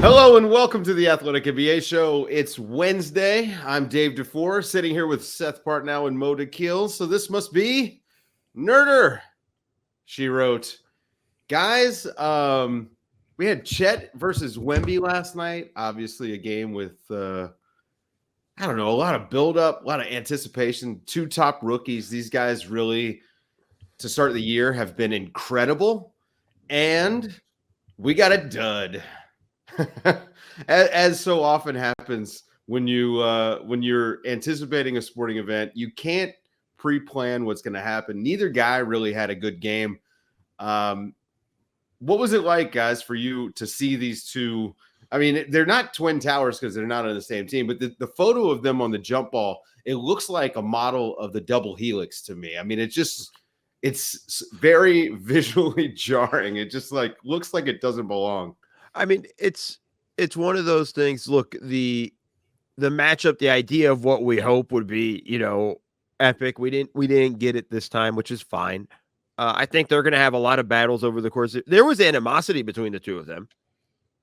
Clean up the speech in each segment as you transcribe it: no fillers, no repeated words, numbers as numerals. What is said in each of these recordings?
Hello and welcome to the Athletic NBA Show. It's Wednesday. I'm Dave DeFore, sitting here with Seth Partnow and Mo DeKeel. So this must be Nerder, she wrote. Guys, we had Chet versus Wemby last night. Obviously a game with, a lot of buildup, a lot of anticipation. Two top rookies. These guys really, to start the year, have been incredible. And we got a dud. As so often happens when you're anticipating a sporting event, you can't pre-plan what's going to happen. Neither guy really had a good game. What was it like, guys, for you to see these two? I mean, they're not twin towers because they're not on the same team, but the photo of them on the jump ball, it looks like a model of the double helix to me. I mean, it's very visually jarring. It just looks like it doesn't belong. I mean, it's one of those things. Look, the matchup, the idea of what we hope would be, epic. We didn't get it this time, which is fine. I think they're going to have a lot of battles over the course. There was animosity between the two of them.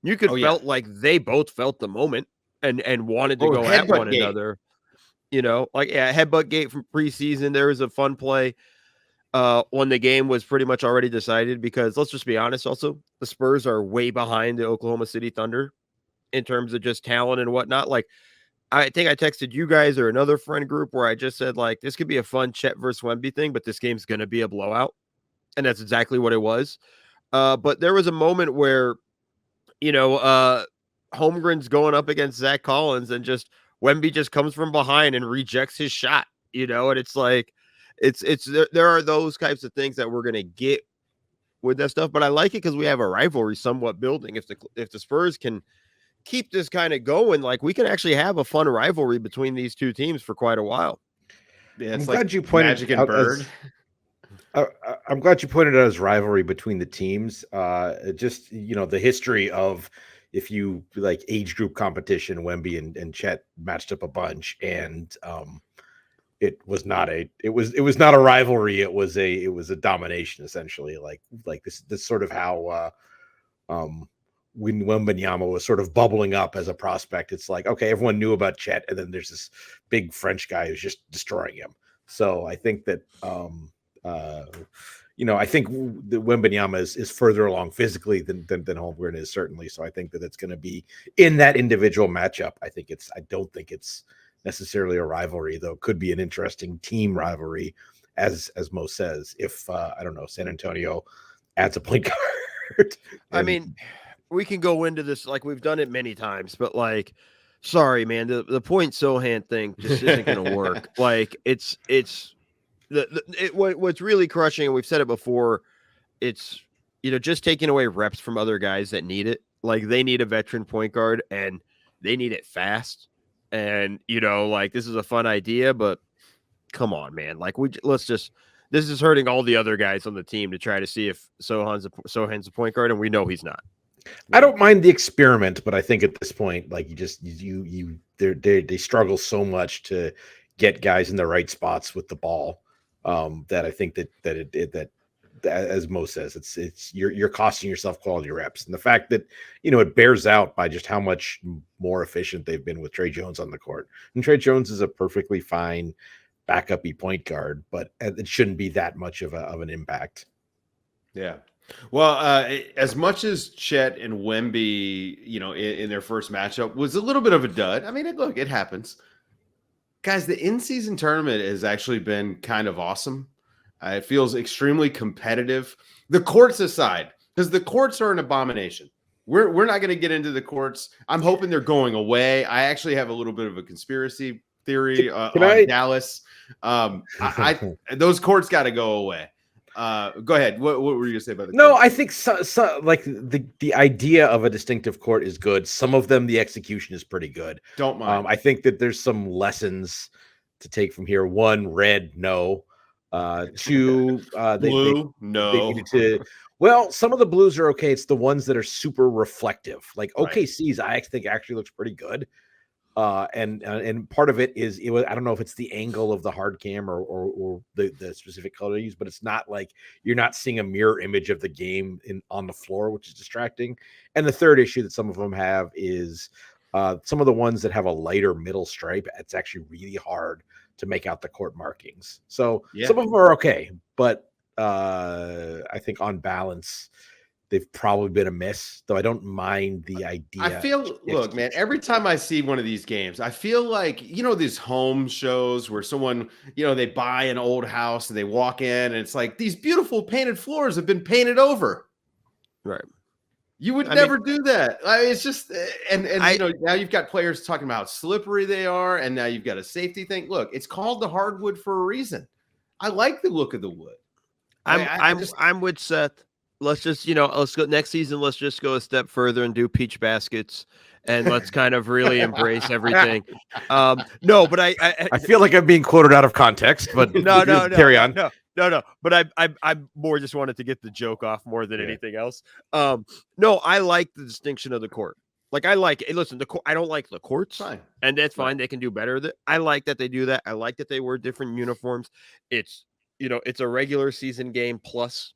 You could felt like they both felt the moment and wanted to go at one another. Headbutt gate from preseason. There was a fun play when the game was pretty much already decided, because let's just be honest, also the Spurs are way behind the Oklahoma City Thunder in terms of just talent and whatnot. Like, I think I texted you guys or another friend group where I just said, like, this could be a fun Chet versus Wemby thing, but this game's going to be a blowout. And that's exactly what it was. But there was a moment where, Holmgren's going up against Zach Collins and just Wemby just comes from behind and rejects his shot, and it's like, there are those types of things that we're going to get with that stuff, but I like it because we have a rivalry somewhat building. If the Spurs can keep this kind of going, like, we can actually have a fun rivalry between these two teams for quite a while. Yeah, I'm glad you pointed Magic and Bird. I'm glad you pointed out as rivalry between the teams. Just, the history of, if you like age group competition, Wemby and Chet matched up a bunch, and it was not a rivalry. It was a domination, essentially. Like this sort of how when Wembanyama was sort of bubbling up as a prospect, it's like, okay, everyone knew about Chet, and then there's this big French guy who's just destroying him. So I think that I think the Wembanyama is further along physically than Holmgren is, certainly. So I think that it's going to be in that individual matchup. I don't think it's necessarily a rivalry, though. It could be an interesting team rivalry, as Mo says, if San Antonio adds a point guard. I mean, we can go into this like we've done it many times, but like, sorry, man, the point Sohan thing just isn't going to work. Like, what's really crushing, and we've said it before, it's just taking away reps from other guys that need it. Like, they need a veteran point guard, and they need it fast. And this is a fun idea, but come on, man. Like, this is hurting all the other guys on the team to try to see if Sohan's a point guard, and we know he's not. I don't mind the experiment, but I think at this point, like, they struggle so much to get guys in the right spots with the ball, that I think that as Mo says, you're costing yourself quality reps, and the fact that it bears out by just how much more efficient they've been with Trey Jones on the court. And Trey Jones is a perfectly fine backup-y point guard, but it shouldn't be that much of an impact. Yeah. Well, as much as Chet and Wemby, in their first matchup was a little bit of a dud. I mean, it happens. Guys, the in-season tournament has actually been kind of awesome. It feels extremely competitive. The courts aside, because the courts are an abomination. We're not going to get into the courts. I'm hoping they're going away. I actually have a little bit of a conspiracy theory on Dallas. Those courts got to go away. Go ahead. What were you going to say about the court? I think so, like the idea of a distinctive court is good. Some of them, the execution is pretty good. Don't mind. I think that there's some lessons to take from here. One, red, no. Two, blue, no. They needed to. Well, some of the blues are okay. It's the ones that are super reflective. Like OKC's, I think actually looks pretty good. And part of it is I don't know if it's the angle of the hard cam or the specific color they use, but it's not like you're not seeing a mirror image of the game on the floor, which is distracting. And the third issue that some of them have is some of the ones that have a lighter middle stripe. It's actually really hard to make out the court markings. So some of them are okay, but I think on balance, they've probably been a miss, though I don't mind the idea. I feel, look, man, every time I see one of these games, I feel like, these home shows where someone, they buy an old house and they walk in and it's like these beautiful painted floors have been painted over. Right. You would never do that. It's just, and now you've got players talking about how slippery they are, and now you've got a safety thing. Look, it's called the hardwood for a reason. I like the look of the wood. I'm with Seth. Let's just, let's go next season. Let's just go a step further and do peach baskets, and let's kind of really embrace everything. No, but I feel like I'm being quoted out of context, but no, carry on. No. But I more just wanted to get the joke off more than anything else. No, I like the distinction of the court. Like I like it. Listen, I don't like the courts, fine. And that's fine. They can do better. I like that they do that. I like that they wear different uniforms. It's it's a regular season game plus.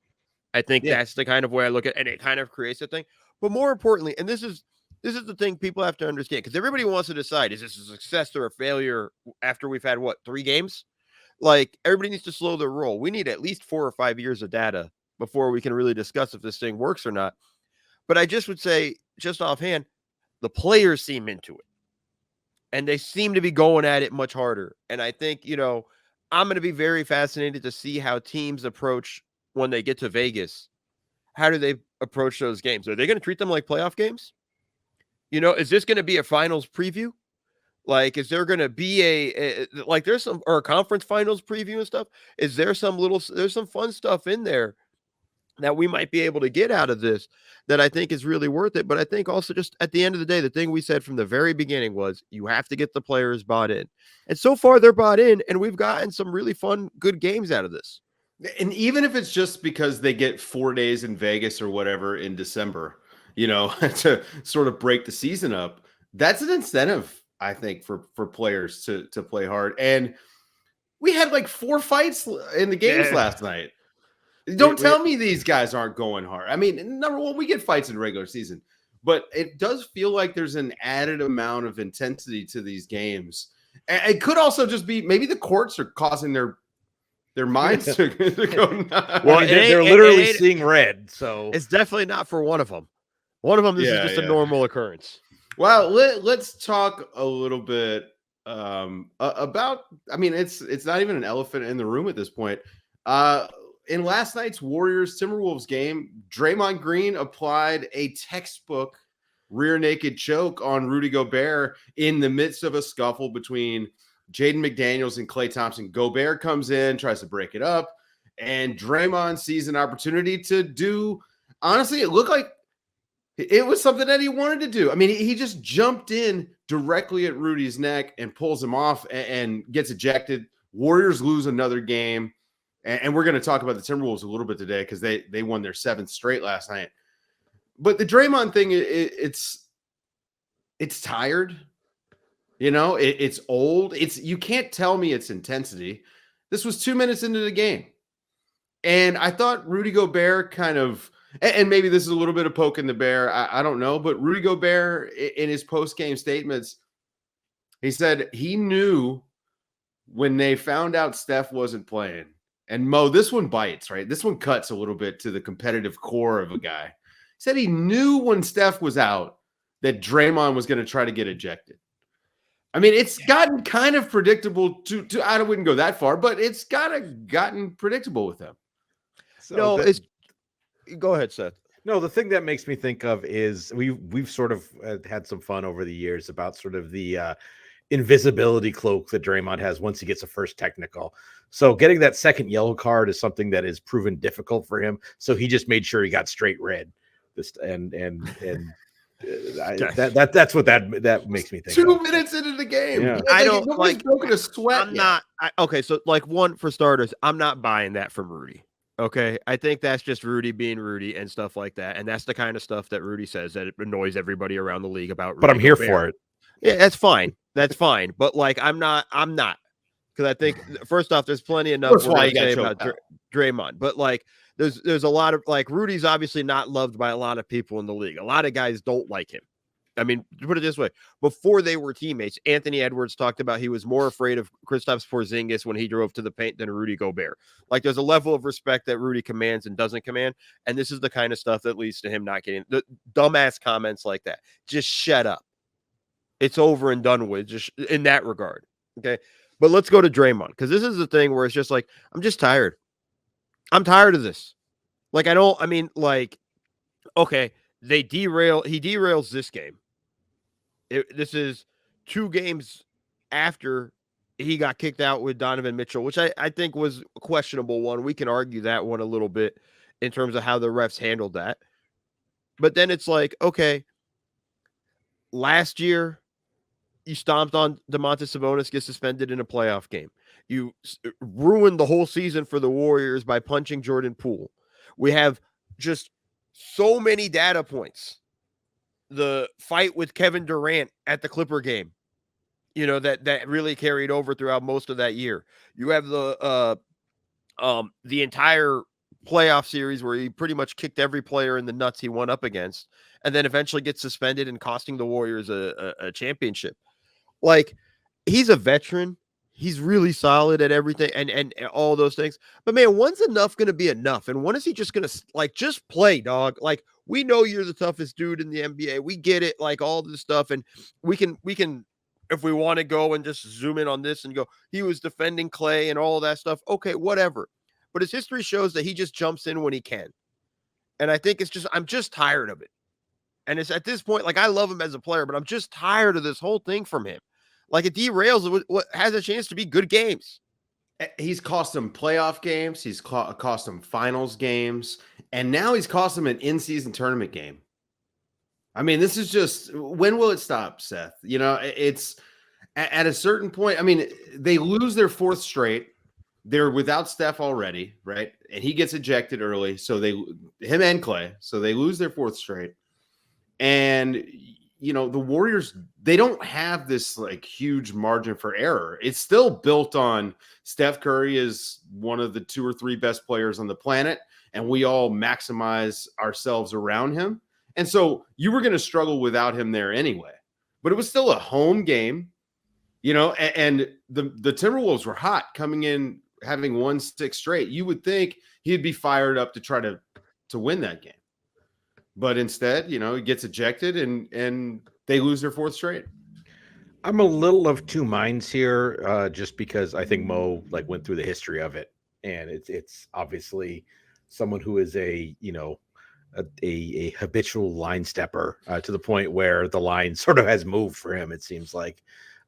I think that's the kind of way I look at it, and it kind of creates a thing. But more importantly, and this is the thing people have to understand, because everybody wants to decide, is this a success or a failure after we've had, 3 games? Like, everybody needs to slow their roll. We need at least 4 or 5 years of data before we can really discuss if this thing works or not. But I just would say, just offhand, the players seem into it. And they seem to be going at it much harder. And I think, I'm going to be very fascinated to see how teams approach when they get to Vegas. How do they approach those games? Are they going to treat them like playoff games? Is this going to be a finals preview? Like, is there going to be there's some, or a conference finals preview and stuff? Is there there's some fun stuff in there that we might be able to get out of this that I think is really worth it. But I think also, just at the end of the day, the thing we said from the very beginning was you have to get the players bought in. And so far they're bought in, and we've gotten some really fun, good games out of this. And even if it's just because they get 4 days in Vegas or whatever in December, to sort of break the season up, that's an incentive, I think, for players to play hard. And we had 4 fights in the games last night. Don't tell me these guys aren't going hard. I mean, number one, we get fights in regular season, but it does feel like there's an added amount of intensity to these games. And it could also just be maybe the courts are causing their minds to go nuts. Well, they're literally seeing red. So it's definitely not for one of them. One of them, this is just a normal occurrence. Well, let's talk a little bit about. I mean, it's not even an elephant in the room at this point. In last night's Warriors Timberwolves game, Draymond Green applied a textbook rear naked choke on Rudy Gobert in the midst of a scuffle between Jaden McDaniels and Klay Thompson. Gobert comes in, tries to break it up, and Draymond sees an opportunity to do. Honestly, it looked like it was something that he wanted to do. I mean, he just jumped in directly at Rudy's neck and pulls him off and gets ejected. Warriors lose another game. And we're going to talk about the Timberwolves a little bit today because they won their 7th straight last night. But the Draymond thing, it's tired. It's old. You can't tell me it's intensity. This was 2 minutes into the game. And I thought Rudy Gobert kind of, and maybe this is a little bit of poking the bear. I don't know. But Rudy Gobert, in his post-game statements, he said he knew when they found out Steph wasn't playing. And Mo, this one bites, right? This one cuts a little bit to the competitive core of a guy. He said he knew when Steph was out that Draymond was going to try to get ejected. I mean, it's gotten kind of predictable to I wouldn't go that far, but it's gotten predictable with him. So go ahead, Seth. No, the thing that makes me think of is we've sort of had some fun over the years about sort of the invisibility cloak that Draymond has once he gets a first technical. So getting that second yellow card is something that is proven difficult for him. So he just made sure he got straight red. That's what that makes me think. 2 minutes into the game, yeah. I don't nobody's broken a sweat. Okay, so one for starters, I'm not buying that from Rudy. Okay, I think that's just Rudy being Rudy and stuff like that, and that's the kind of stuff that Rudy says that it annoys everybody around the league about. Rudy but I'm here Gobert. for it. Yeah, that's fine. That's fine. But like, I'm not. Because I think first off, there's plenty enough That's we're why going you to got say choked about out. Draymond. But like, there's a lot of like Rudy's obviously not loved by a lot of people in the league. A lot of guys don't like him. I mean, to put it this way, before they were teammates, Anthony Edwards talked about he was more afraid of Kristaps Porzingis when he drove to the paint than Rudy Gobert. Like, there's a level of respect that Rudy commands and doesn't command, and this is the kind of stuff that leads to him not getting the dumbass comments like that. Just shut up. It's over and done with, just in that regard. Okay. But let's go to Draymond, because this is the thing where it's just like, I'm just tired. I'm tired of this. Like, okay, he derails this game. This is 2 games after he got kicked out with Donovan Mitchell, which I think was a questionable one. We can argue that one a little bit in terms of how the refs handled that. But then it's like, okay, last year, you stomped on Domantas Sabonis, gets suspended in a playoff game. You ruined the whole season for the Warriors by punching Jordan Poole. We have just so many data points. The fight with Kevin Durant at the Clipper game, that really carried over throughout most of that year. You have the entire playoff series where he pretty much kicked every player in the nuts he went up against, and then eventually gets suspended and costing the Warriors a championship. Like, he's a veteran. He's really solid at everything and all those things. But man, when's enough going to be enough? And when is he just going to just play, dog? Like, we know you're the toughest dude in the NBA. We get it, like all this stuff. And we can, if we want to go and just zoom in on this and go, he was defending Clay and all that stuff. Okay, whatever. But his history shows that he just jumps in when he can. And I think I'm just tired of it. And it's at this point, like, I love him as a player, but I'm just tired of this whole thing from him. Like, it derails what has a chance to be good games. He's cost him playoff games. He's cost him finals games. And now he's cost him an in-season tournament game. I mean, this is just, when will it stop, Seth? It's at a certain point. I mean, they lose their 4th straight. They're without Steph already, right? And he gets ejected early. So him and Clay. So they lose their 4th straight. And the Warriors, they don't have this like huge margin for error. It's still built on Steph Curry is one of the 2 or 3 best players on the planet, and we all maximize ourselves around him. And so you were going to struggle without him there anyway. But it was still a home game, and the Timberwolves were hot coming in, having won 6 straight. You would think he'd be fired up to try to win that game. But instead, he gets ejected and they lose their 4th straight. I'm a little of 2 minds here, just because I think Mo went through the history of it, and it's obviously someone who is a habitual line stepper, to the point where the line sort of has moved for him. It seems like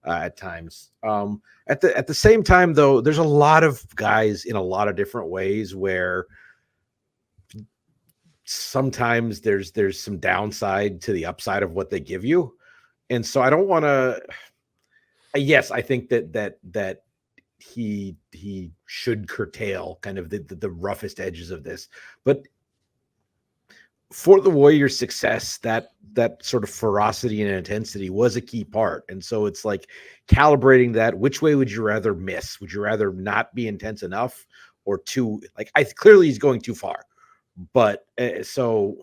at times. At the same time, though, there's a lot of guys in a lot of different ways where sometimes there's some downside to the upside of what they give you. And so I don't want to, yes, I think that he should curtail kind of the roughest edges of this, but for the Warriors' success, that sort of ferocity and intensity was a key part. And so it's like calibrating that. Which way would you rather miss? Would you rather not be intense enough, or clearly he's going too far? But how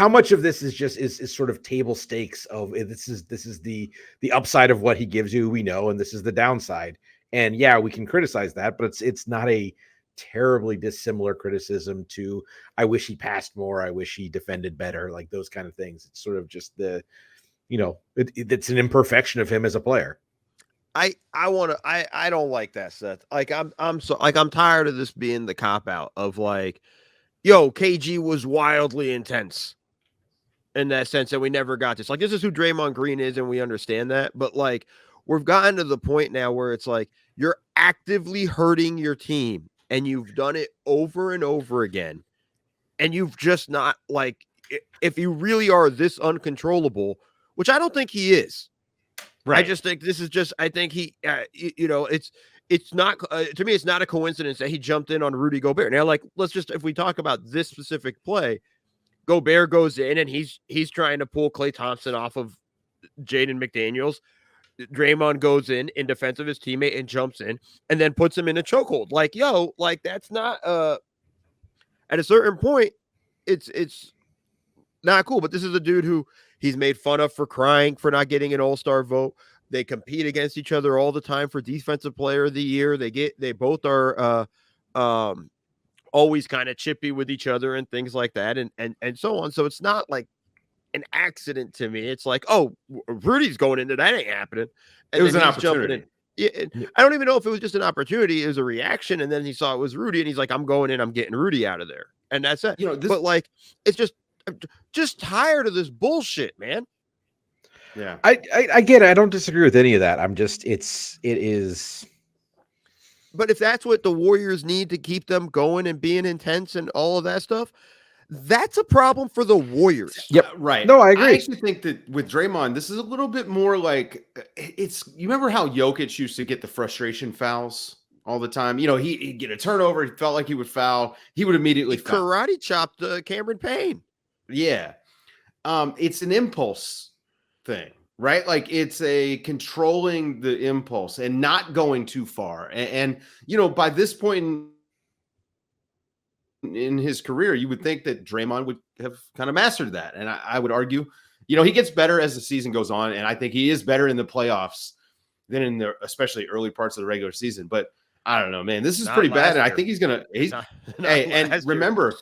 much of this is sort of table stakes of this is the upside of what he gives you, we know, and this is the downside. And yeah, we can criticize that, but it's not a terribly dissimilar criticism to, I wish he passed more, I wish he defended better, like those kind of things. It's sort of just it's an imperfection of him as a player. I don't like that, Seth. Like, I'm tired of this being the cop out of like, yo, KG was wildly intense in that sense that we never got this. Like, this is who Draymond Green is, and we understand that. But like, we've gotten to the point now where it's like you're actively hurting your team, and you've done it over and over again. And you've just not, like, if you really are this uncontrollable, which I don't think he is. Right. I just think this is just, I think he, it's not, to me, it's not a coincidence that he jumped in on Rudy Gobert. Now, like, if we talk about this specific play, Gobert goes in and he's trying to pull Klay Thompson off of Jaden McDaniels, Draymond goes in defense of his teammate and jumps in and then puts him in a chokehold. Like, yo, like that's not at a certain point, it's not cool. But this is a dude who he's made fun of for crying for not getting an all-star vote. They compete against each other all the time for defensive player of the year. They both are always kind of chippy with each other and things like that, and so on. So it's not like an accident to me. It's like, oh, Rudy's going into that ain't happening. And it was then an he's jumping opportunity. in. Yeah, I don't even know if it was just an opportunity. It was a reaction, and then he saw it was Rudy, and he's like, "I'm going in. I'm getting Rudy out of there," and that's it. But like, it's I'm just tired of this bullshit, man. Yeah, I get it. I don't disagree with any of that. I'm just it is. But if that's what the Warriors need to keep them going and being intense and all of that stuff, that's a problem for the Warriors. Yep. Right. No, I agree. I actually think that with Draymond, this is a little bit more like it's. You remember how Jokic used to get the frustration fouls all the time? You know, he'd get a turnover. He felt like he would foul. He would immediately foul. Karate chopped Cameron Payne. Yeah. It's an impulse thing, right? Like it's a controlling the impulse and not going too far. And you know, by this point in his career, you would think that Draymond would have kind of mastered that. And I would argue, you know, he gets better as the season goes on. And I think he is better in the playoffs than in the especially early parts of the regular season. But I don't know, man, this is pretty bad. And I think he's and remember,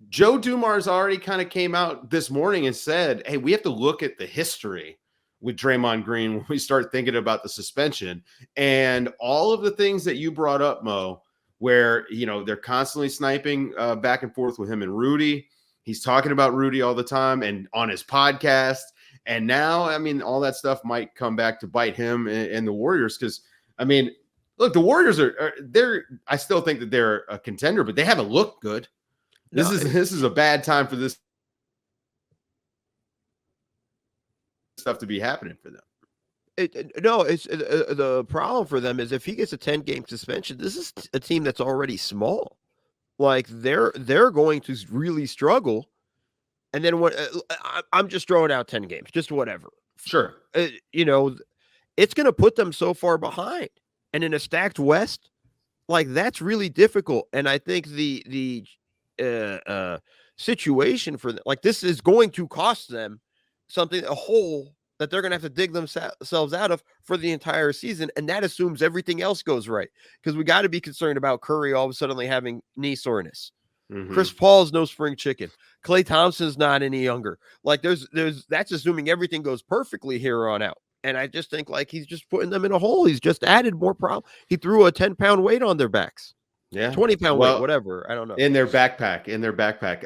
Joe Dumars already kind of came out this morning and said, hey, we have to look at the history with Draymond Green when we start thinking about the suspension and all of the things that you brought up, Mo, where, you know, they're constantly sniping back and forth with him and Rudy. He's talking about Rudy all the time and on his podcast. And now, I mean, all that stuff might come back to bite him and the Warriors. Cause I mean, look, the Warriors I still think that they're a contender, but they haven't looked good. This is a bad time for this stuff to be happening for them. The problem for them is if he gets a 10-game suspension, this is a team that's already small. Like they're going to really struggle. And then I'm just throwing out 10 games, just whatever. Sure. You know, it's going to put them so far behind. And in a stacked West, like that's really difficult. And I think the situation for them, like this is going to cost them something, a hole that they're going to have to dig themselves out of for the entire season. And that assumes everything else goes right. Because we got to be concerned about Curry all of a sudden having knee soreness. Mm-hmm. Chris Paul's no spring chicken. Klay Thompson's not any younger. Like there's that's assuming everything goes perfectly here on out. And I just think like he's just putting them in a hole. He's just added more problem. He threw a 10-pound weight on their backs. Yeah, 20-pound weight, whatever. I don't know. In their backpack.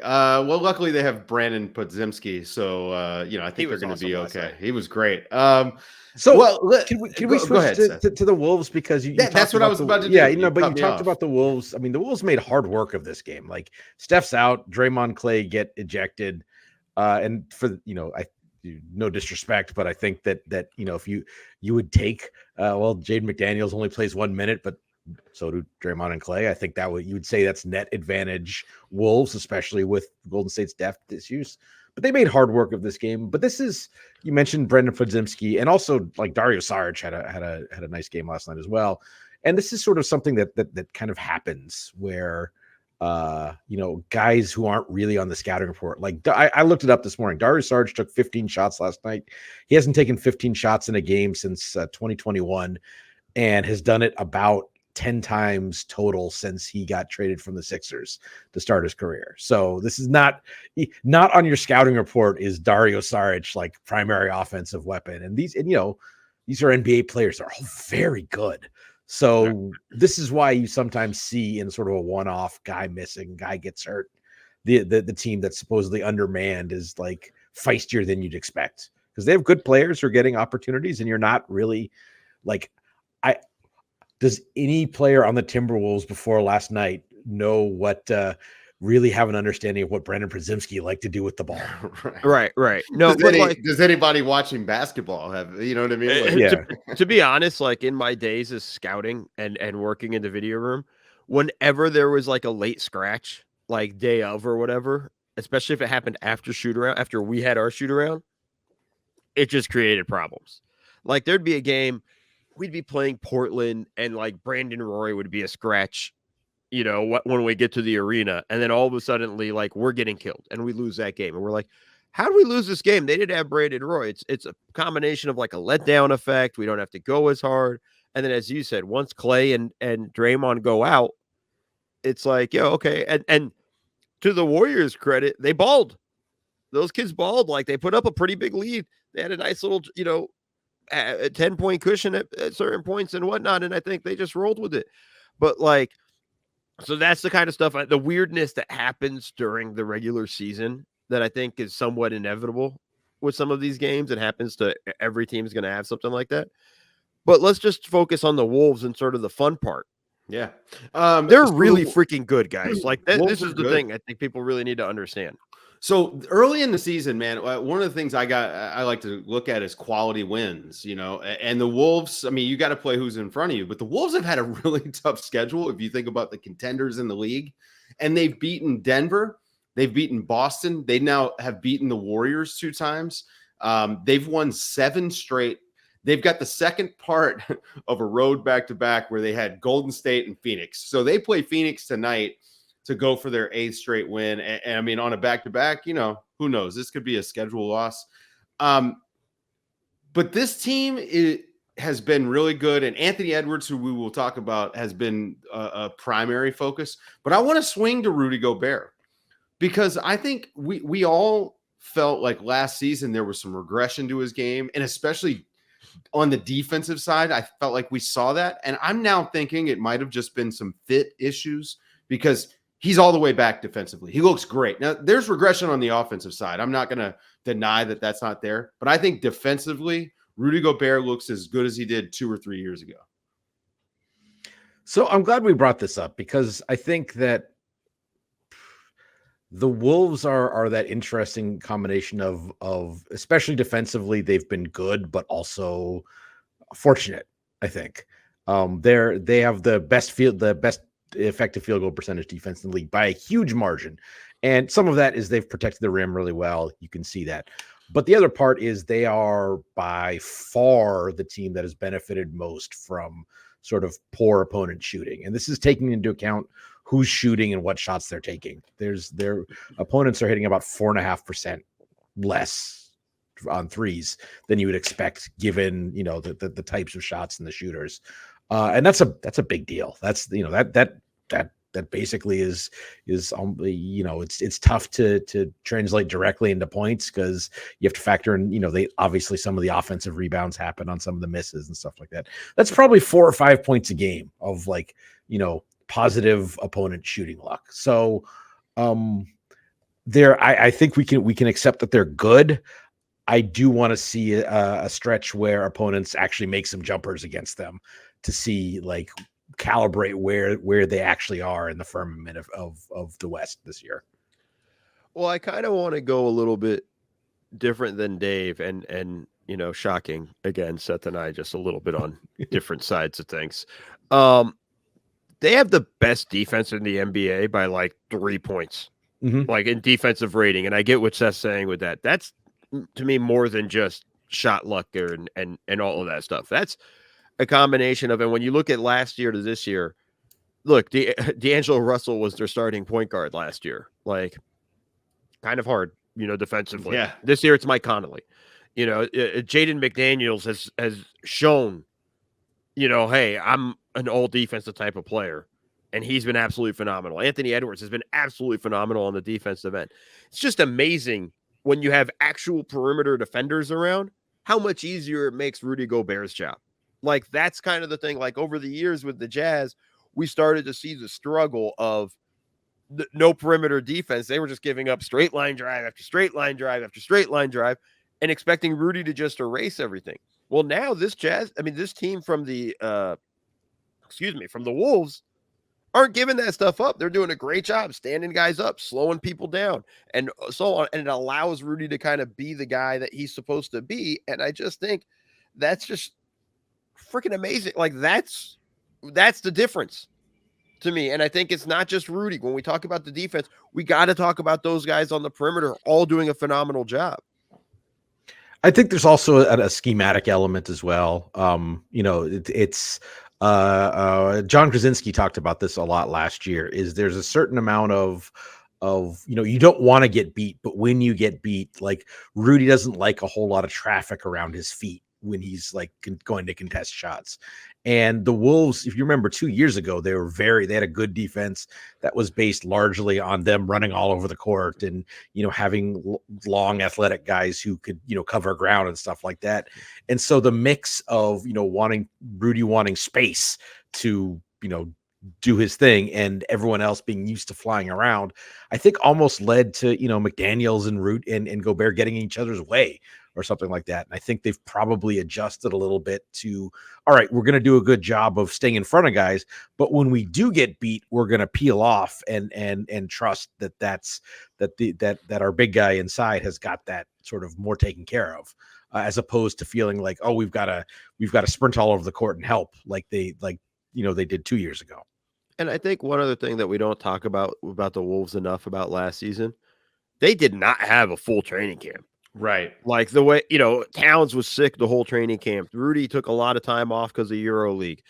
Well, luckily they have Brandon Podziemski, so you know I think they're going to be okay. He was great. Can we switch to the Wolves because that's what I was about to do. Yeah, you know, but you talked about the Wolves. I mean, the Wolves made hard work of this game. Like Steph's out, Draymond, Klay get ejected, and for no disrespect, but I think that you know if you would take Jaden McDaniels only plays 1 minute, but so do Draymond and Klay. I think you would say that's net advantage Wolves, especially with Golden State's depth issues. But they made hard work of this game. But this is, you mentioned Brendan Podziemski, and also like Dario Saric had a nice game last night as well. And this is sort of something that kind of happens where guys who aren't really on the scouting report. Like I looked it up this morning. Dario Saric took 15 shots last night. He hasn't taken 15 shots in a game since 2021, and has done it about 10 times total since he got traded from the Sixers to start his career. So this is not on your scouting report is Dario Saric like primary offensive weapon. And these are NBA players. They're all very good. So this is why you sometimes see in sort of a one-off guy missing, guy gets hurt. The team that's supposedly undermanned is like feistier than you'd expect because they have good players who are getting opportunities and you're not really like, does any player on the Timberwolves before last night know what really have an understanding of what Brandon Podziemski liked to do with the ball? Right. No, does anybody watching basketball have, you know what I mean? Like, to be honest, like in my days as scouting and working in the video room, whenever there was like a late scratch, like day of or whatever, especially if it happened after shoot around, after we had our shoot around, it just created problems. Like there'd be a game, we'd be playing Portland, and like Brandon Roy would be a scratch, when we get to the arena, and then all of a sudden, like we're getting killed, and we lose that game, and we're like, how do we lose this game? They didn't have Brandon Roy. It's a combination of like a letdown effect. We don't have to go as hard, and then as you said, once Clay and Draymond go out, it's like, okay, and to the Warriors' credit, they balled. Those kids balled. Like they put up a pretty big lead. They had a nice little, a 10-point cushion at certain points and whatnot. And I think they just rolled with it. But like, so that's the kind of stuff, the weirdness that happens during the regular season that I think is somewhat inevitable with some of these games. It happens to every team is going to have something like that. But let's just focus on the Wolves and sort of the fun part. Yeah. They're really freaking good, guys. Like this is the good. thing I think people really need to understand. So early in the season, man, one of the things I like to look at is quality wins, and the Wolves, I mean, you got to play who's in front of you, but the Wolves have had a really tough schedule. If you think about the contenders in the league, and they've beaten Denver, they've beaten Boston. They now have beaten the Warriors 2 times. They've won 7 straight. They've got the second part of a road back-to-back where they had Golden State and Phoenix. So they play Phoenix tonight to go for their 8th straight win. And I mean, on a back-to-back, who knows? This could be a schedule loss. But this team has been really good. And Anthony Edwards, who we will talk about, has been a primary focus. But I want to swing to Rudy Gobert because I think we all felt like last season there was some regression to his game. And especially on the defensive side, I felt like we saw that. And I'm now thinking it might have just been some fit issues because he's all the way back defensively. He looks great. Now, there's regression on the offensive side. I'm not going to deny that that's not there. But I think defensively, Rudy Gobert looks as good as he did 2 or 3 years ago. So I'm glad we brought this up because I think that the Wolves are that interesting combination of especially defensively, they've been good, but also fortunate, I think. They have the best effective field goal percentage defense in the league by a huge margin. And some of that is they've protected the rim really well. You can see that. But the other part is they are by far the team that has benefited most from sort of poor opponent shooting. And this is taking into account who's shooting and what shots they're taking. Their opponents are hitting about 4.5% less on threes than you would expect given, the types of shots and the shooters. And that's a big deal. That's, that basically is it's tough to translate directly into points because you have to factor in, they obviously some of the offensive rebounds happen on some of the misses and stuff like that. That's probably 4 or 5 points a game of positive opponent shooting luck. So I think we can accept that they're good. I do want to see a stretch where opponents actually make some jumpers against them to see calibrate where they actually are in the firmament of the West this year. Well, I kind of want to go a little bit different than Dave and shocking again, Seth and I just a little bit on different sides of things. They have the best defense in the NBA by 3 points, in defensive rating. And I get what Seth's saying with that. That's to me more than just shot luck and all of that stuff. That's a combination of, and when you look at last year to this year, look, D'Angelo Russell was their starting point guard last year. Kind of hard, defensively. Yeah. This year it's Mike Conley. Jaden McDaniels has shown, hey, I'm an all defensive type of player, and he's been absolutely phenomenal. Anthony Edwards has been absolutely phenomenal on the defensive end. It's just amazing when you have actual perimeter defenders around, how much easier it makes Rudy Gobert's job. That's kind of the thing. Over the years with the Jazz, we started to see the struggle of no perimeter defense. They were just giving up straight line drive after straight line drive after straight line drive and expecting Rudy to just erase everything. Well, now this team from the Wolves aren't giving that stuff up. They're doing a great job standing guys up, slowing people down, and so on. And it allows Rudy to kind of be the guy that he's supposed to be. And I just think that's just freaking amazing. That's the difference to me. And I think it's not just Rudy. When we talk about the defense, we got to talk about those guys on the perimeter all doing a phenomenal job. I think there's also a schematic element as well. It's John Krasinski talked about this a lot last year. Is there's a certain amount of you don't want to get beat, but when you get beat, like Rudy doesn't like a whole lot of traffic around his feet when he's like going to contest shots. And the Wolves, if you remember 2 years ago, they had a good defense that was based largely on them running all over the court and, having long athletic guys who could, cover ground and stuff like that. And so the mix of, Rudy wanting space to, do his thing and everyone else being used to flying around, I think almost led to, McDaniels and Root and Gobert getting in each other's way or something like that. And I think they've probably adjusted a little bit to, all right, we're going to do a good job of staying in front of guys, but when we do get beat, we're going to peel off and trust that our big guy inside has got that sort of more taken care of, as opposed to feeling like, oh, we've got to sprint all over the court and help like they did 2 years ago. And I think one other thing that we don't talk about the Wolves enough about last season, they did not have a full training camp. Right. Like the way, Towns was sick the whole training camp. Rudy took a lot of time off because of EuroLeague.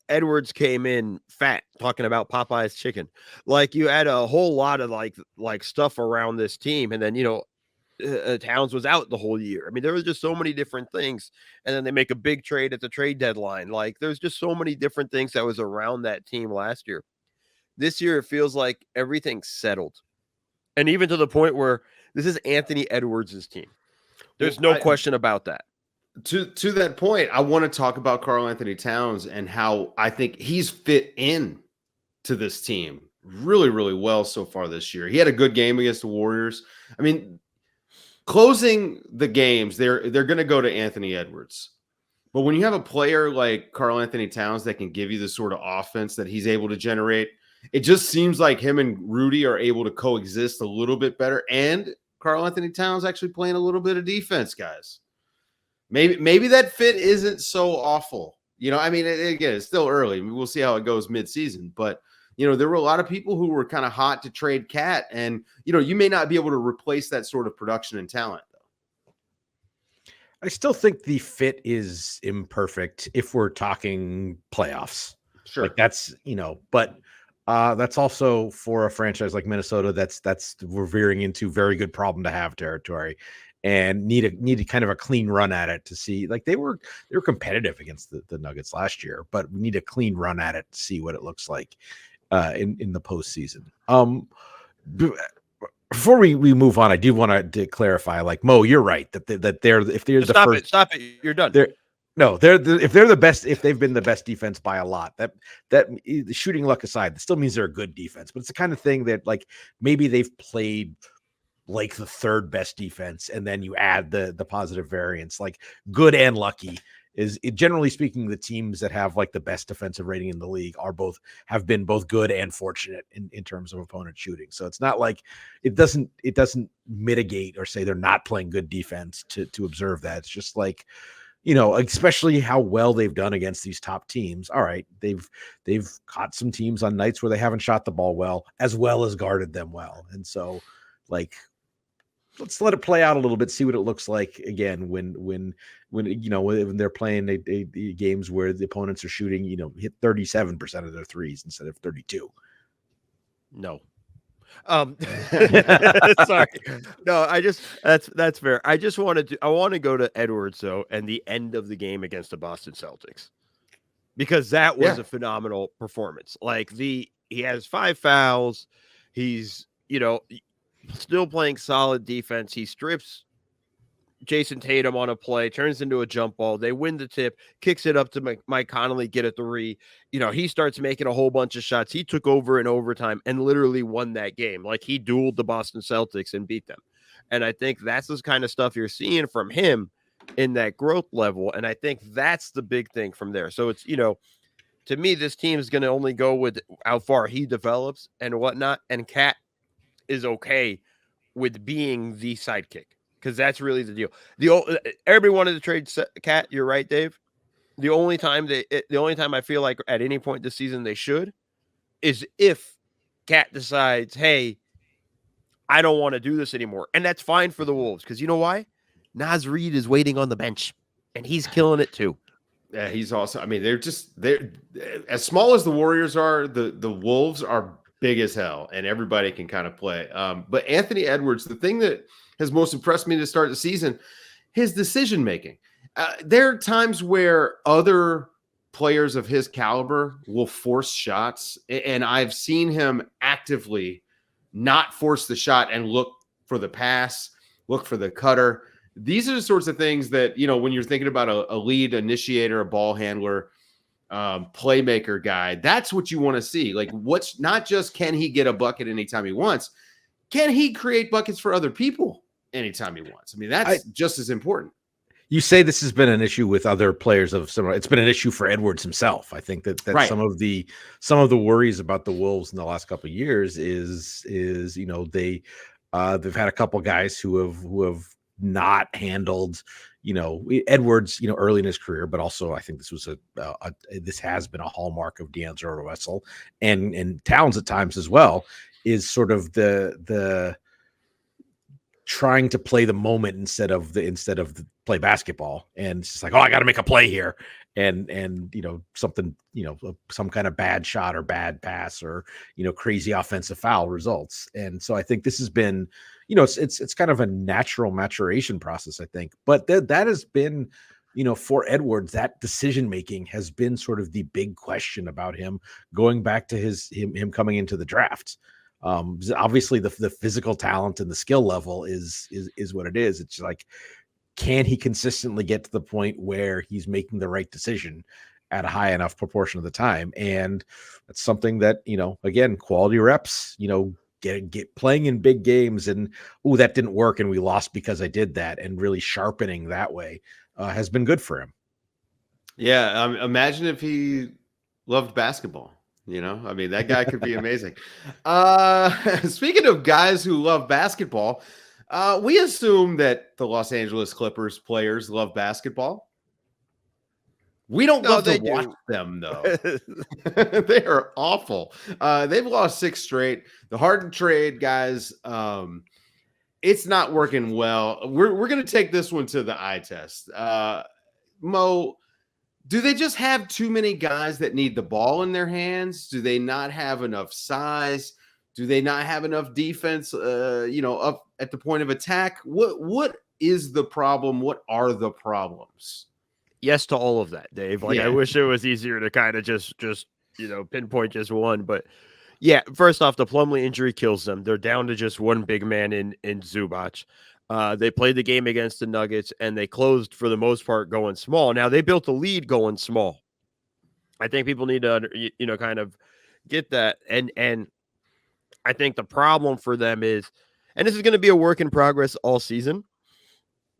Edwards came in fat, talking about Popeye's chicken. Like you had a whole lot of like stuff around this team. And then, Towns was out the whole year. I mean, there was just so many different things. And then they make a big trade at the trade deadline. Like there's just so many different things that was around that team last year. This year, it feels like everything's settled. And even to the point where this is Anthony Edwards' team. There's no question about that. To that point, I want to talk about Karl Anthony Towns and how I think he's fit in to this team really, really well so far this year. He had a good game against the Warriors. I mean, closing the games, they're going to go to Anthony Edwards. But when you have a player like Karl Anthony Towns that can give you the sort of offense that he's able to generate, it just seems like him and Rudy are able to coexist a little bit better. And Karl Anthony Towns actually playing a little bit of defense, guys. Maybe that fit isn't so awful. Again, it's still early. We'll see how it goes mid-season. But, there were a lot of people who were kind of hot to trade Cat. And, you may not be able to replace that sort of production and talent, though. I still think the fit is imperfect if we're talking playoffs. Sure. Like that's, but that's also for a franchise like Minnesota. That's we're veering into very good problem to have territory, and need a kind of a clean run at it to see. Like they were competitive against the Nuggets last year, but we need a clean run at it to see what it looks like in the postseason. Before we move on, I do want to clarify. Like Mo, you're right that they're if they're the first. Stop it! You're done. If they're the best, if they've been the best defense by a lot, that the shooting luck aside, that still means they're a good defense. But it's the kind of thing that like maybe they've played like the third best defense, and then you add the positive variance, like good and lucky. Generally speaking, the teams that have like the best defensive rating in the league have been both good and fortunate in terms of opponent shooting. So it's not like it doesn't mitigate or say they're not playing good defense to observe that. It's just like, especially how well they've done against these top teams. All right, they've caught some teams on nights where they haven't shot the ball well as guarded them well. And so like, let's let it play out a little bit, see what it looks like again when they're playing the games where the opponents are shooting, hit 37% of their threes instead of 32. No. Sorry. No, that's fair. I want to go to Edwards though, and the end of the game against the Boston Celtics, because that was a phenomenal performance. Like he has 5 fouls. He's, still playing solid defense. He strips Jason Tatum on a play, turns into a jump ball. They win the tip, kicks it up to Mike Conley, get a 3. He starts making a whole bunch of shots. He took over in overtime and literally won that game. Like he dueled the Boston Celtics and beat them. And I think that's the kind of stuff you're seeing from him in that growth level. And I think that's the big thing from there. So it's, to me, this team is going to only go with how far he develops and whatnot. And Cat is okay with being the sidekick, because that's really the deal. Everybody wanted to trade Cat. You're right, Dave. The only time I feel like at any point this season they should is if Cat decides, hey, I don't want to do this anymore, and that's fine for the Wolves, because you know why? Naz Reid is waiting on the bench, and he's killing it too. Yeah, he's also. I mean, they're as small as the Warriors are. The Wolves are big as hell, and everybody can kind of play. But Anthony Edwards, the thing that has most impressed me to start the season, his decision making. There are times where other players of his caliber will force shots, and I've seen him actively not force the shot and look for the pass, look for the cutter. These are the sorts of things that, when you're thinking about a lead initiator, a ball handler, playmaker guy, that's what you want to see. Like, what's not just can he get a bucket anytime he wants, can he create buckets for other people anytime he wants? I mean, that's just as important. You say this has been an issue with other players of similar. It's been an issue for Edwards himself. I think that right. some of the worries about the Wolves in the last couple of years is they've had a couple guys who have not handled Edwards early in his career, but also I think this was this has been a hallmark of D'Angelo Russell and Towns at times as well, is sort of the trying to play the moment instead of play basketball, and it's just like, oh, I got to make a play here, and something, some kind of bad shot or bad pass or crazy offensive foul results. And so I think this has been it's kind of a natural maturation process, I think, but that has been for Edwards, that decision making has been sort of the big question about him going back to him coming into the draft. Obviously the physical talent and the skill level is what it is. It's like, can he consistently get to the point where he's making the right decision at a high enough proportion of the time? And that's something that, again, quality reps, get playing in big games and, oh, that didn't work and we lost because I did that, and really sharpening that way has been good for him. Yeah. Imagine if he loved basketball. I mean, that guy could be amazing. Speaking of guys who love basketball, we assume that the Los Angeles Clippers players love basketball. We don't love to watch them, though. They are awful. They've lost 6 straight. The Harden trade, guys, it's not working well. We're going to take this one to the eye test. Mo, do they just have too many guys that need the ball in their hands? Do they not have enough size? Do they not have enough defense, up at the point of attack? What is the problem? What are the problems? Yes to all of that, Dave. Like, yeah. I wish it was easier to kind of just pinpoint just one. But yeah, first off, the Plumlee injury kills them. They're down to just one big man in Zubac. They played the game against the Nuggets, and they closed for the most part going small. Now, they built a lead going small. I think people need to, kind of get that. And I think the problem for them is, and this is going to be a work in progress all season,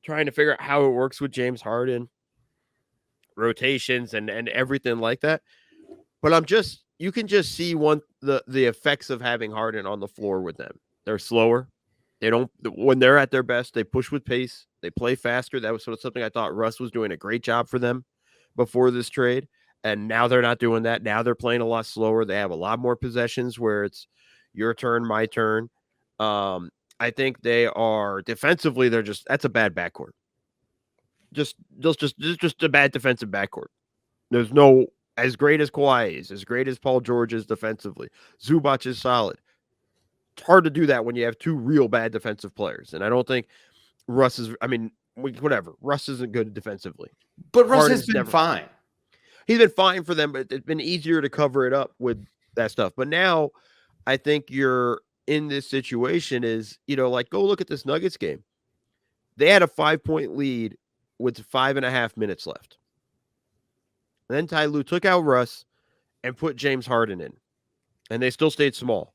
trying to figure out how it works with James Harden, rotations and everything like that. But you can just see the effects of having Harden on the floor with them. They're slower. When they're at their best, they push with pace. They play faster. That was sort of something I thought Russ was doing a great job for them before this trade. And now they're not doing that. Now they're playing a lot slower. They have a lot more possessions where it's your turn, my turn. I think they are defensively. That's a bad backcourt. Just a bad defensive backcourt. There's no, as great as Kawhi is, as great as Paul George is defensively. Zubac is solid. It's hard to do that when you have 2 real bad defensive players. And I don't think Russ is, whatever. Russ isn't good defensively. But Russ has been fine. He's been fine for them, but it's been easier to cover it up with that stuff. But now I think you're in this situation is, go look at this Nuggets game. They had a 5-point lead with 5.5 minutes left. And then Ty Lue took out Russ and put James Harden in. And they still stayed small.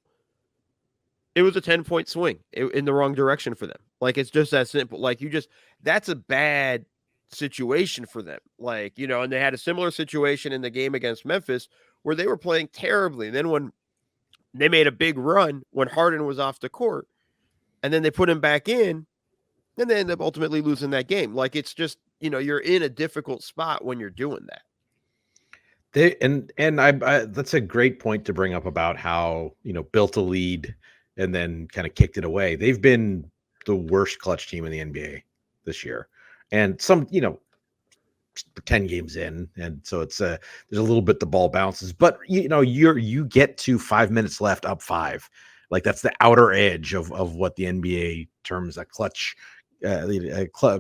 It was a 10-point swing in the wrong direction for them. Like, it's just that simple. Like, that's a bad situation for them. Like, and they had a similar situation in the game against Memphis where they were playing terribly. And then when they made a big run when Harden was off the court, and then they put him back in, then they end up ultimately losing that game. Like, it's just, you're in a difficult spot when you're doing that. I that's a great point to bring up about how, built a lead and then kind of kicked it away. They've been the worst clutch team in the NBA this year, and some, 10 games in, and so it's there's a little bit the ball bounces, but you get to 5 minutes left, up 5, like that's the outer edge of what the NBA terms a clutch,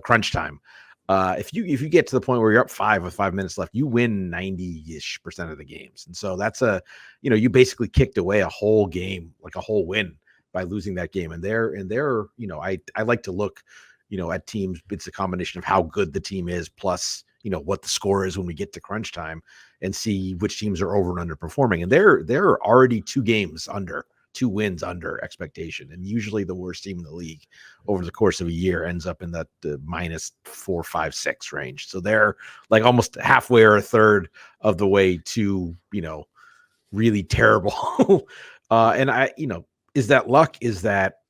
crunch time. If you get to the point where you're up 5 with 5 minutes left, you win 90-ish% of the games, and so that's you basically kicked away a whole game, like a whole win, by losing that game. And I like to look at teams. It's a combination of how good the team is plus what the score is when we get to crunch time, and see which teams are over and underperforming. And they're already 2 wins under expectation, and usually the worst team in the league over the course of a year ends up in that -4, -5, -6 range. So they're like almost halfway or a third of the way to really terrible. And is that luck? Is that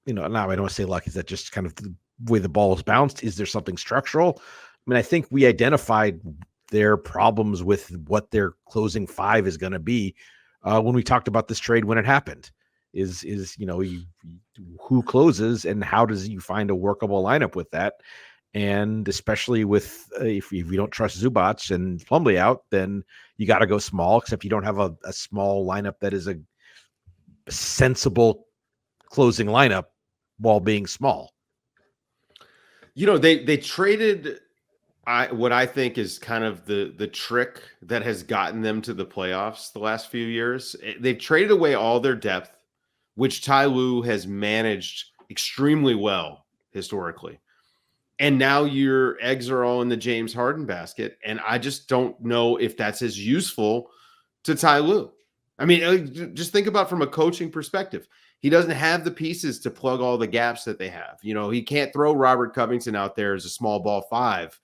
no, I don't want to say luck. Is that just kind of the way the ball is bounced? Is there something structural? I mean, I think we identified their problems with what their closing 5 is going to be when we talked about this trade when it happened. Is who closes, and how does you find a workable lineup with that? And especially with if you don't trust Zubac and Plumlee out, then you got to go small. Except you don't have a small lineup that is a sensible closing lineup while being small. They traded what I think is kind of the trick that has gotten them to the playoffs the last few years. They've traded away all their depth, which Ty Lue has managed extremely well historically. And now your eggs are all in the James Harden basket. And I just don't know if that's as useful to Ty Lue. I mean, just think about from a coaching perspective. He doesn't have the pieces to plug all the gaps that they have. He can't throw Robert Covington out there as a small ball 5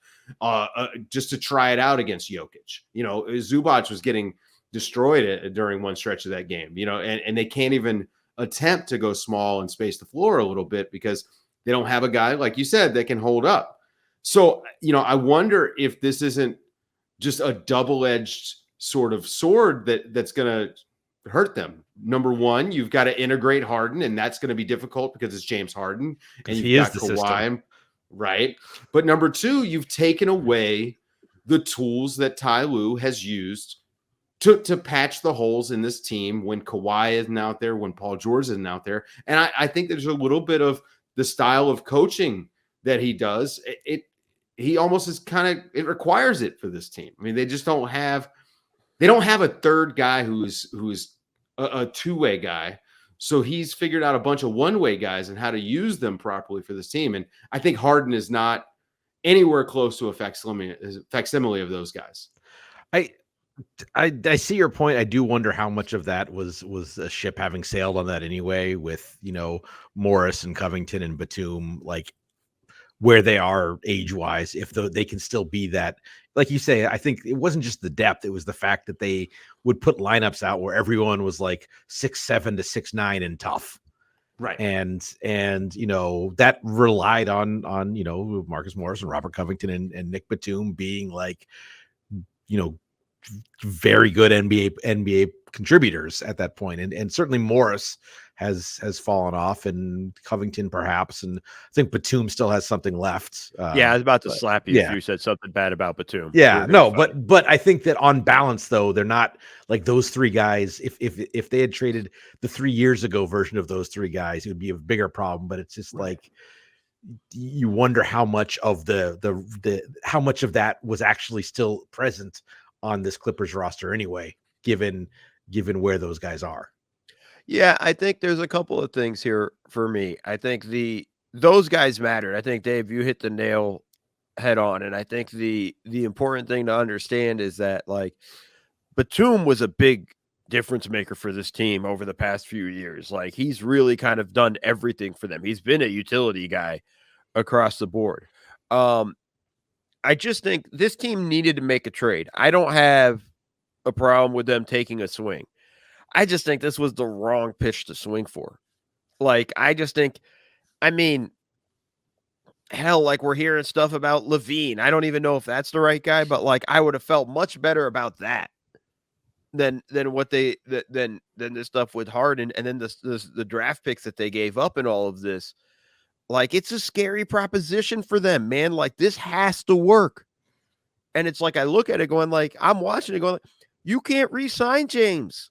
just to try it out against Jokic. Zubac was getting destroyed during one stretch of that game, and they can't even attempt to go small and space the floor a little bit because they don't have a guy, like you said, that can hold up. So, I wonder if this isn't just a double-edged sort of sword that's going to hurt them. Number one, you've got to integrate Harden, and that's going to be difficult because it's James Harden and you've got Kawhi, right? But number two, you've taken away the tools that Ty Lue has used to patch the holes in this team when Kawhi isn't out there, when Paul George isn't out there. And I think there's a little bit of the style of coaching that he does. He almost is it requires it for this team. I mean, they just don't have a third guy who's a two-way guy. So he's figured out a bunch of one-way guys and how to use them properly for this team. And I think Harden is not anywhere close to a facsimile of those guys. I see your point. I do wonder how much of that was a ship having sailed on that anyway, with Morris and Covington and Batum, like where they are age-wise, if they can still be that. Like you say, I think it wasn't just the depth, it was the fact that they would put lineups out where everyone was like 6'7" to 6'9" and tough. Right. And that relied on Marcus Morris and Robert Covington and Nick Batum being like, very good NBA contributors at that point. And certainly Morris has fallen off, and Covington perhaps, and I think Batum still has something left. I was about to slap you if you said something bad about Batum. Yeah, no, but I think that on balance though, they're not like those 3 guys. If they had traded the 3 years ago version of those 3 guys, it would be a bigger problem. But it's just like you wonder how much of how much of that was actually still present on this Clippers roster anyway, given where those guys are. Yeah, I think there's a couple of things here for me. I think those guys mattered. I think, Dave, you hit the nail head on. And I think the important thing to understand is that, like, Batum was a big difference maker for this team over the past few years. Like, he's really kind of done everything for them. He's been a utility guy across the board. I just think this team needed to make a trade. I don't have a problem with them taking a swing. I just think this was the wrong pitch to swing for. Like, I just think, I mean, hell, like, we're hearing stuff about Levine. I don't even know if that's the right guy, but like, I would have felt much better about that than what than the stuff with Harden, and then the draft picks that they gave up in all of this. Like, it's a scary proposition for them, man. Like, this has to work. And it's like, I look at it going like, I'm watching it going, you can't re-sign James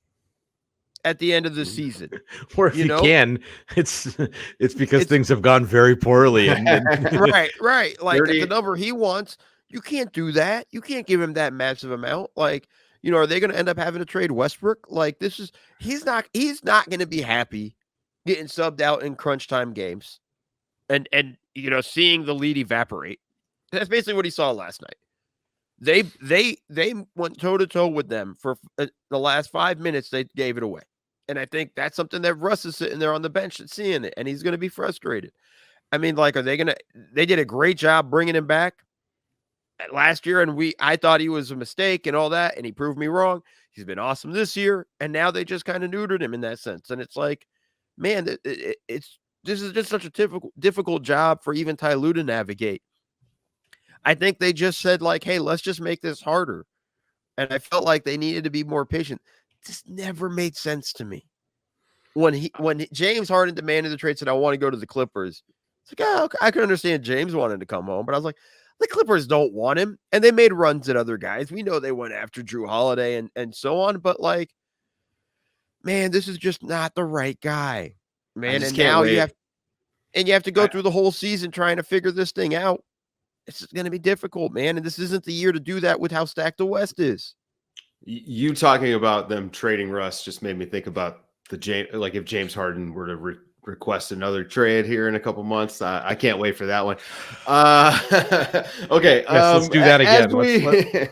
at the end of the season. Or if you know? can, it's because things have gone very poorly. And Right. Like, at 30 the number he wants, you can't do that. You can't give him that massive amount. Like, are they going to end up having to trade Westbrook? Like, he's not going to be happy getting subbed out in crunch time games and seeing the lead evaporate. That's basically what he saw last night. They went toe to toe with them for the last 5 minutes. They gave it away, and I think that's something that Russ is sitting there on the bench and seeing it, and he's going to be frustrated. I mean, like, are they going to? They did a great job bringing him back last year, and I thought he was a mistake and all that, and he proved me wrong. He's been awesome this year, and now they just kind of neutered him in that sense, and it's like, man, this is just such a difficult job for even Ty Lue to navigate. I think they just said, like, hey, let's just make this harder. And I felt like they needed to be more patient. This never made sense to me. When James Harden demanded the trade, said, I want to go to the Clippers. It's like, oh, okay. I can understand James wanted to come home, but I was like, the Clippers don't want him. And they made runs at other guys. We know they went after Drew Holiday and so on. But, like, man, this is just not the right guy, man. And now you have to go through the whole season trying to figure this thing out. It's going to be difficult, man. And this isn't the year to do that with how stacked the West is. You talking about them trading Russ just made me think about if James Harden were to request another trade here in a couple months. I can't wait for that one. Okay. Yes, let's do that again.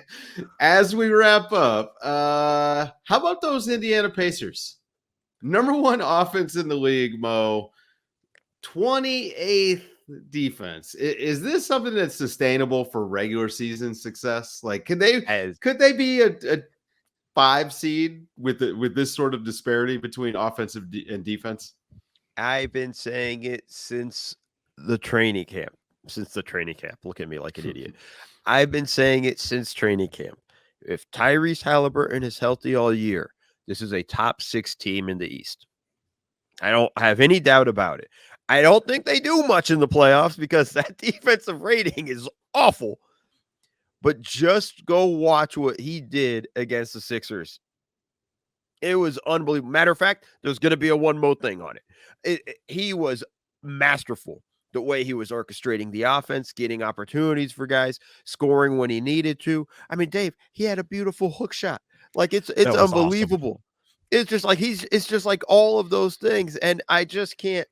As we wrap up, how about those Indiana Pacers? Number one offense in the league, Mo. 28th defense. Is this something that's sustainable for regular season success? Like, could they be a 5 seed with this sort of disparity between offensive and defense? I've been saying it since the training camp. Look at me like an idiot. I've been saying it since training camp. If Tyrese Halliburton is healthy all year, this is a top 6 team in the East. I don't have any doubt about it. I don't think they do much in the playoffs because that defensive rating is awful. But just go watch what he did against the Sixers. It was unbelievable. Matter of fact, there's going to be a one more thing on it. He was masterful. The way he was orchestrating the offense, getting opportunities for guys, scoring when he needed to. I mean, Dave, he had a beautiful hook shot. Like, it's unbelievable. Awesome. It's just like it's just like all of those things. And I just can't.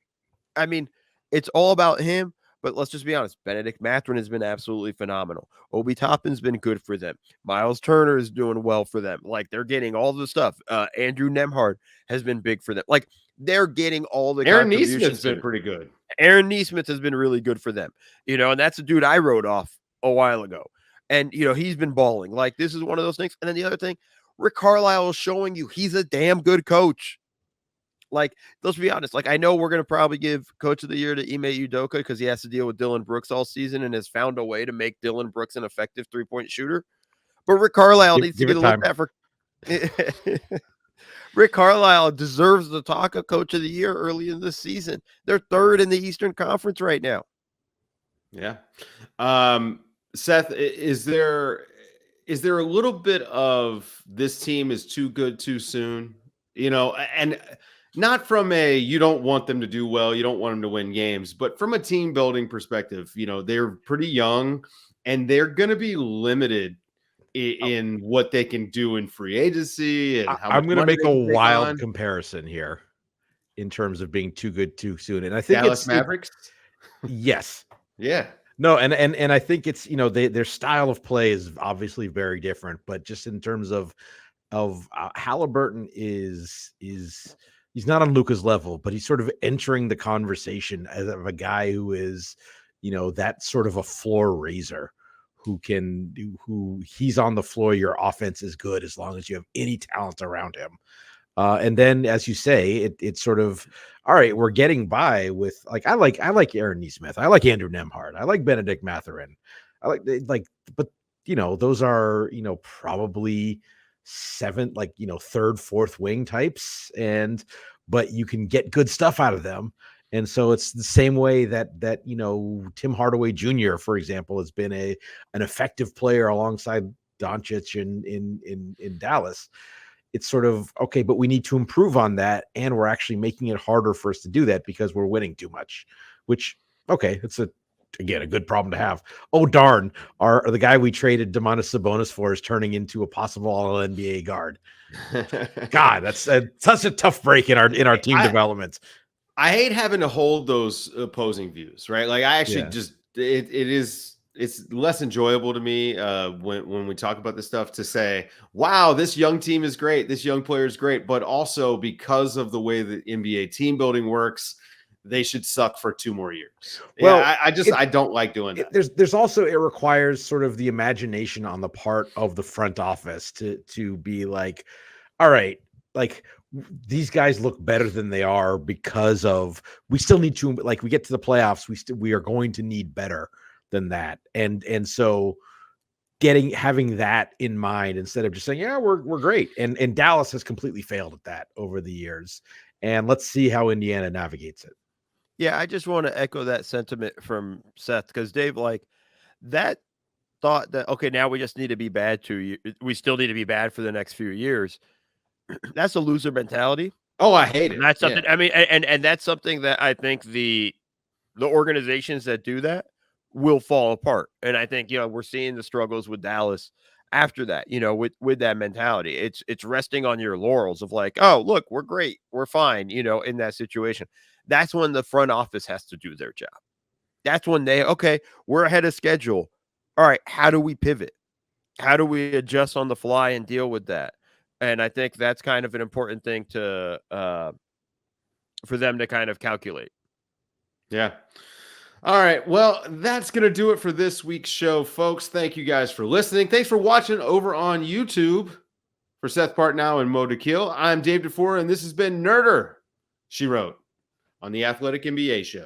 I mean, it's all about him, but let's just be honest. Benedict Mathurin has been absolutely phenomenal. Obi Toppin's been good for them. Miles Turner is doing well for them. Like, they're getting all the stuff. Andrew Nembhard has been big for them. Like, they're getting all the Aaron Nesmith's been pretty good. Aaron Nesmith has been really good for them. And that's a dude I wrote off a while ago. And, he's been balling. Like, this is one of those things. And then the other thing, Rick Carlisle is showing you he's a damn good coach. Like, let's be honest. Like, I know we're going to probably give Coach of the Year to Ime Udoka because he has to deal with Dylan Brooks all season and has found a way to make Dylan Brooks an effective 3-point shooter. But Rick Carlisle needs to get a look at for. Rick Carlisle deserves the talk of Coach of the Year early in this season. They're 3rd in the Eastern Conference right now. Yeah. Seth, is there a little bit of this team is too good too soon? And not from you don't want them to do well, you don't want them to win games, but from a team building perspective, they're pretty young and they're going to be limited in what they can do in free agency. And how I'm going to make a wild on. Comparison here in terms of being too good too soon. And I think Dallas Mavericks. Yes. Yeah. No, and I think it's, their style of play is obviously very different, but just in terms of Halliburton is he's not on Luka's level, but he's sort of entering the conversation as of a guy who is, that sort of a floor raiser who he's on the floor. Your offense is good as long as you have any talent around him. And then, as you say, it's sort of, all right, we're getting by with I like Aaron Nesmith. I like Andrew Nembhard. I like Benedict Mathurin. But those are, probably 7th, 3rd, 4th wing types. But you can get good stuff out of them. And so it's the same way that Tim Hardaway Jr., for example, has been an effective player alongside Doncic in Dallas. It's sort of okay, but we need to improve on that, and we're actually making it harder for us to do that because we're winning too much. Which, okay, it's a good problem to have. Oh darn, the guy we traded Domantas Sabonis for is turning into a possible All NBA guard. God, that's such a tough break in our team development. I hate having to hold those opposing views, right? Like I actually it's less enjoyable to me when we talk about this stuff to say, wow, this young team is great. This young player is great. But also because of the way the NBA team building works, they should suck for 2 more years. Well, I don't like doing that. There's also, it requires sort of the imagination on the part of the front office to be like, all right, like these guys look better than they are because of, we still need to, like, we get to the playoffs, we are going to need better than that. And so having that in mind instead of just saying, yeah, we're great. And Dallas has completely failed at that over the years. And let's see how Indiana navigates it. Yeah, I just want to echo that sentiment from Seth, because Dave, like, that thought that, okay, now we just need to be bad we still need to be bad for the next few years. That's a loser mentality. Oh, I hate it. That's something, I mean, and that's something that I think the organizations that do that will fall apart. And I think, we're seeing the struggles with Dallas after that, with that mentality. It's resting on your laurels of like, oh, look, we're great, we're fine, in that situation. That's when the front office has to do their job. That's when we're ahead of schedule. All right, how do we pivot? How do we adjust on the fly and deal with that? And I think that's kind of an important thing for them to kind of calculate. Yeah. All right. Well, that's going to do it for this week's show, folks. Thank you guys for listening. Thanks for watching over on YouTube. For Seth Partnow and Mo DeKill, I'm Dave DeFore, and this has been Nerder, She Wrote, on the Athletic NBA Show.